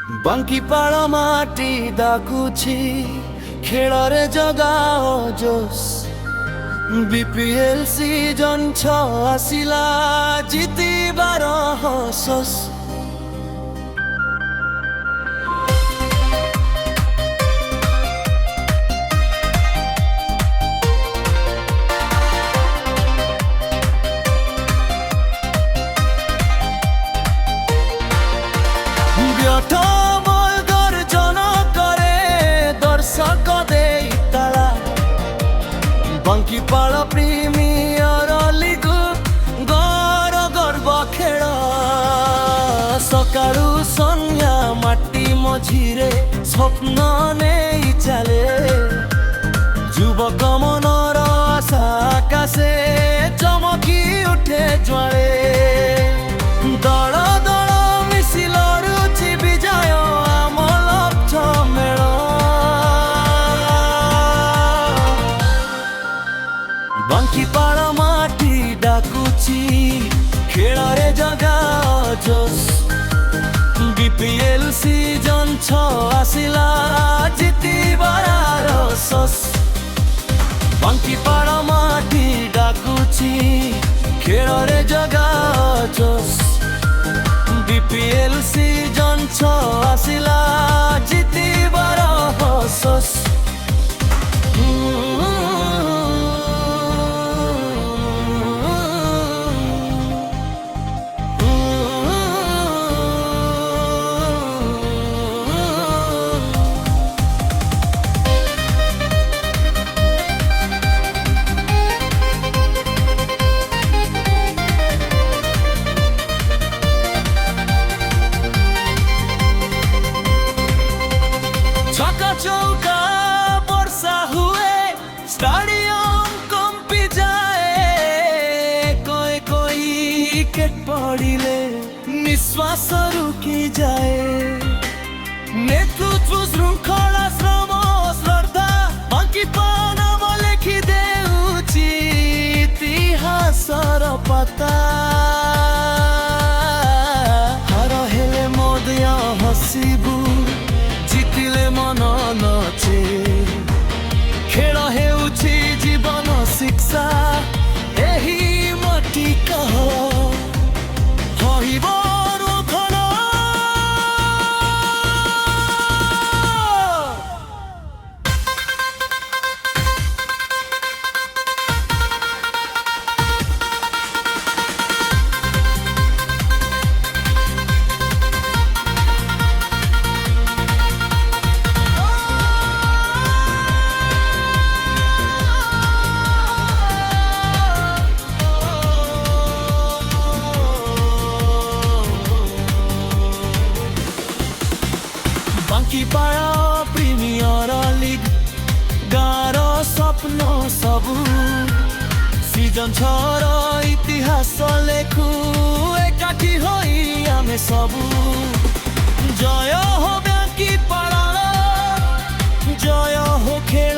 ବାଙ୍କିପାଳ ମାଟି ଡାକୁଛି ଖେଳରେ ଜଗାଅ ଜୋସ୍। BPL ସିଜନ୍ 6 ଆସିଲା ଜିତିବାର ହସସ୍। ବାଙ୍କିପାଳ ପ୍ରିମିୟର ଲିଗ୍ ଗର ଗର୍ବ ଖେଳ। ସକାଳୁ ସନ୍ଧ୍ୟା ମାଟି ମଝିରେ ସ୍ୱପ୍ନ ନେଇ ଚାଲେ। ଯୁବକ ମନର ଆଶା ଆକାଶେ ଚମକି ଉଠେ ଜ୍ୱାଳେ। ଦଳ ଦଳ ମିଶି ଲଢୁଛି ବିଜୟ ଆମ ଲକ୍ଷ୍ୟ ମେଳ। ବାଙ୍କିପାଳ ମାଟି ଡାକୁଛି ଖେଳରେ ଜଗାଅ ଜୋସ୍। BPL ସିଜନ୍ 6 ଆସିଲା ଜିତିବାର ହସସ୍। ବାଙ୍କିପାଳ ମାଟି ଡାକୁଛି ଖେଳରେ ଜଗାଅ ଜୋସ୍। BPL ସିଜନ୍ 6 ଆସିଲା ଜିତିବାର ହସସ୍। চৌকা বর্ষা হুয়ে স্টাডিয়াম কম্পি যায়। কয় কই উইকেট পড়িলে নিঃশ্বাস রুকি যায়। নেতৃত্ব শৃঙ্খলা শ্রম শ্রদ্ধা বাঙ্কিপাଳ নাম লেখি দেউছি ইতিহাসর পাতা। হার হেলে ମଧ୍ୟ ହସିବୁ ଜିତିଲେ ମନ ନଚେ। ଖେଳ ହେଉଛି ଜୀବନ ଶିକ୍ଷା ଏହି ମାଟି କହ ହରିବ ରୋଖଣ। ବାଙ୍କିପାଳ ପ୍ରିମିୟର ଲିଗ୍ ଗାଁର ସ୍ୱପ୍ନ ସବୁ। ସିଜନ୍ 6ର ଇତିହାସ ଲେଖୁ ଏକାଠି ହୋଇ ଆମେ ସବୁ। ଜୟ ହୋ ବାଙ୍କିପାଳ, ଜୟ ହୋ ଖେଳ।